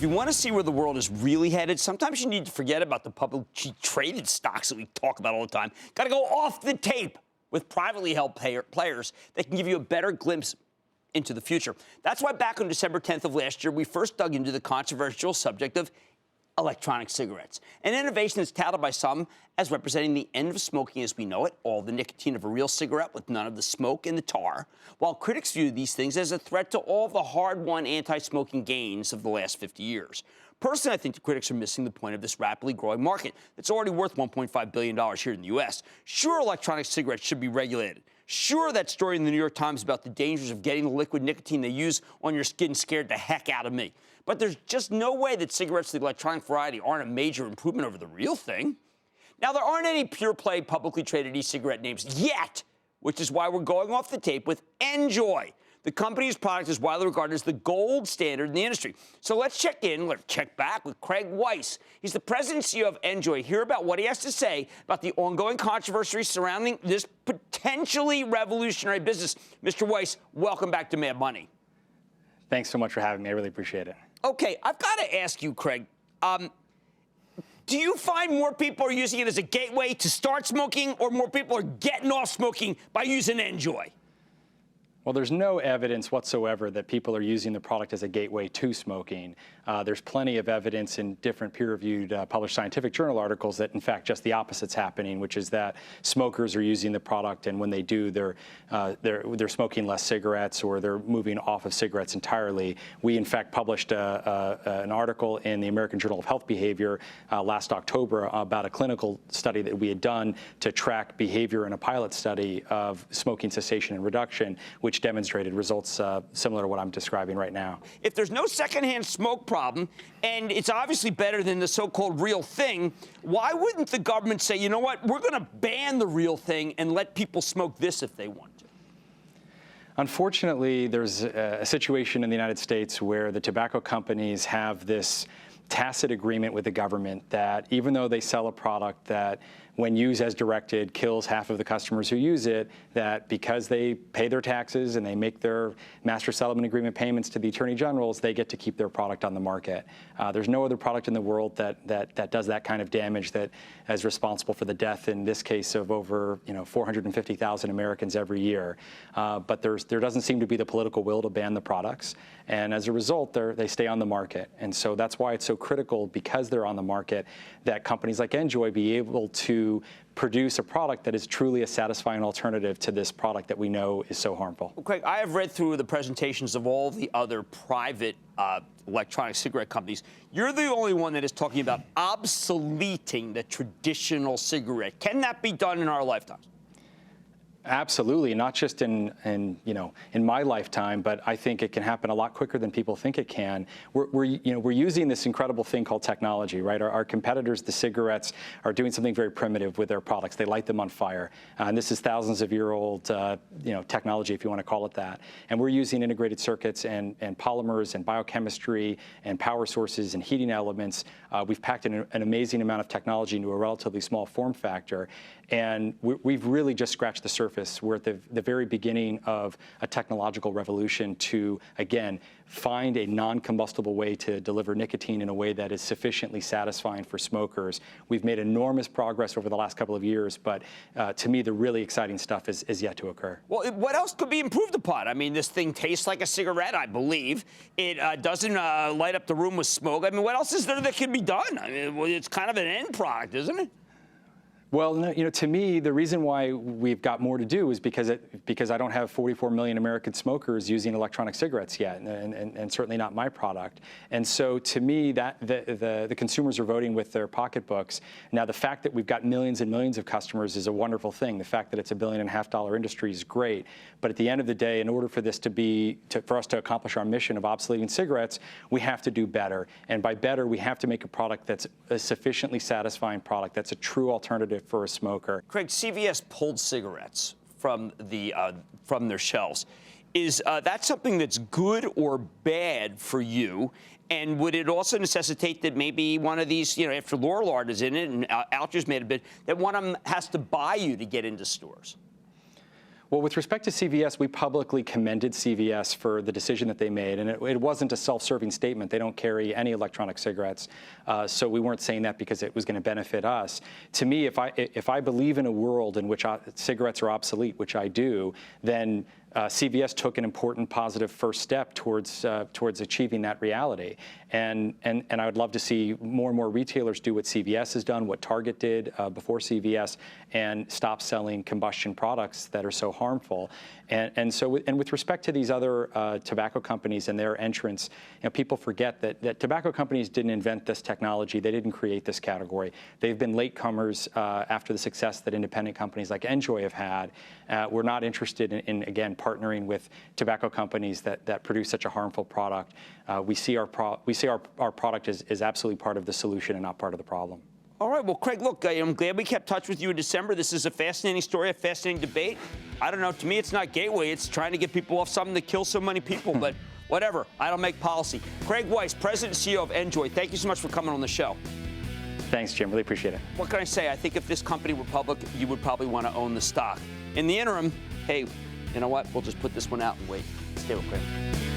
you want to see where the world is really headed, sometimes you need to forget about the publicly traded stocks that we talk about all the time. Got to go off the tape with privately held players that can give you a better glimpse into the future. That's why back on December 10th of last year, we first dug into the controversial subject of electronic cigarettes, an innovation that's touted by some as representing the end of smoking as we know it, all the nicotine of a real cigarette with none of the smoke and the tar, while critics view these things as a threat to all the hard-won anti-smoking gains of the last 50 years. Personally, I think the critics are missing the point of this rapidly growing market that's already worth $1.5 billion here in the U.S. Sure, electronic cigarettes should be regulated. Sure, that story in the New York Times about the dangers of getting the liquid nicotine they use on your skin scared the heck out of me. But there's just no way that cigarettes of the electronic variety aren't a major improvement over the real thing. Now, there aren't any pure-play, publicly traded e-cigarette names yet, which is why we're going off the tape with NJOY. The company's product is widely regarded as the gold standard in the industry. So let's check back with Craig Weiss. He's the president and CEO of NJOY. Hear about what he has to say about the ongoing controversy surrounding this potentially revolutionary business. Mr. Weiss, welcome back to Mad Money. Thanks so much for having me. I really appreciate it. Okay, I've got to ask you, Craig, do you find more people are using it as a gateway to start smoking, or more people are getting off smoking by using NJOY? Well, there's no evidence whatsoever that people are using the product as a gateway to smoking. There's plenty of evidence in different peer-reviewed published scientific journal articles that, in fact, just the opposite's happening, which is that smokers are using the product, and when they do, they're smoking less cigarettes, or they're moving off of cigarettes entirely. We, in fact, published an article in the American Journal of Health Behavior last October about a clinical study that we had done to track behavior in a pilot study of smoking cessation and reduction, which demonstrated results similar to what I'm describing right now. If there's no secondhand smoke problem, and it's obviously better than the so-called real thing, why wouldn't the government say, you know what, we're going to ban the real thing and let people smoke this if they want to? Unfortunately, there's a situation in the United States where the tobacco companies have this tacit agreement with the government that even though they sell a product that, when used as directed, kills half of the customers who use it, that because they pay their taxes and they make their master settlement agreement payments to the attorney generals, they get to keep their product on the market. There's no other product in the world that does that kind of damage, that is responsible for the death, in this case, of over 450,000 Americans every year. But there doesn't seem to be the political will to ban the products, and as a result, they stay on the market. And so that's why it's so critical, because they're on the market, that companies like NJOY be able to produce a product that is truly a satisfying alternative to this product that we know is so harmful. Well, Craig, I have read through the presentations of all the other private electronic cigarette companies. You're the only one that is talking about obsoleting the traditional cigarette. Can that be done in our lifetimes? Absolutely, not just in my lifetime, but I think it can happen a lot quicker than people think it can. We're using this incredible thing called technology, right? Our competitors, the cigarettes, are doing something very primitive with their products. They light them on fire, and this is thousands of year old technology, if you want to call it that. And we're using integrated circuits and polymers and biochemistry and power sources and heating elements. We've packed an amazing amount of technology into a relatively small form factor, and we've really just scratched the surface. We're at the very beginning of a technological revolution to, again, find a non-combustible way to deliver nicotine in a way that is sufficiently satisfying for smokers. We've made enormous progress over the last couple of years, but to me, the really exciting stuff is yet to occur. Well, what else could be improved upon? I mean, this thing tastes like a cigarette, I believe. It doesn't light up the room with smoke. I mean, what else is there that can be done? I mean, it's kind of an end product, isn't it? Well, no, to me, the reason why we've got more to do is because I don't have 44 million American smokers using electronic cigarettes yet, and certainly not my product. And so, to me, that the consumers are voting with their pocketbooks. Now, the fact that we've got millions and millions of customers is a wonderful thing. The fact that it's a $1.5 billion industry is great. But at the end of the day, in order for this for us to accomplish our mission of obsoleting cigarettes, we have to do better. And by better, we have to make a product that's a sufficiently satisfying product, that's a true alternative for a smoker. Craig, CVS pulled cigarettes from their shelves. Is that something that's good or bad for you? And would it also necessitate that maybe one of these, after Lorillard is in it and Altria's made a bid, that one of them has to buy you to get into stores? Well, with respect to CVS, we publicly commended CVS for the decision that they made, and it wasn't a self-serving statement. They don't carry any electronic cigarettes, so we weren't saying that because it was going to benefit us. To me, if I believe in a world in which cigarettes are obsolete, which I do, then CVS took an important positive first step towards achieving that reality. And I would love to see more and more retailers do what CVS has done, what Target did before CVS, and stop selling combustion products that are so harmful. And with respect to these other tobacco companies and their entrance, people forget that tobacco companies didn't invent this technology. They didn't create this category. They've been latecomers after the success that independent companies like NJOY have had. We're not interested in again, partnering with tobacco companies that produce such a harmful product. We see our product as absolutely part of the solution and not part of the problem. All right, well, Craig, look, I'm glad we kept touch with you in December. This is a fascinating story, a fascinating debate. I don't know, to me, it's not Gateway. It's trying to get people off something that kills so many people, but whatever. I don't make policy. Craig Weiss, President and CEO of NJOY, thank you so much for coming on the show. Thanks, Jim. Really appreciate it. What can I say? I think if this company were public, you would probably want to own the stock. In the interim, hey, you know what? We'll just put this one out and wait. Stay with Cramer.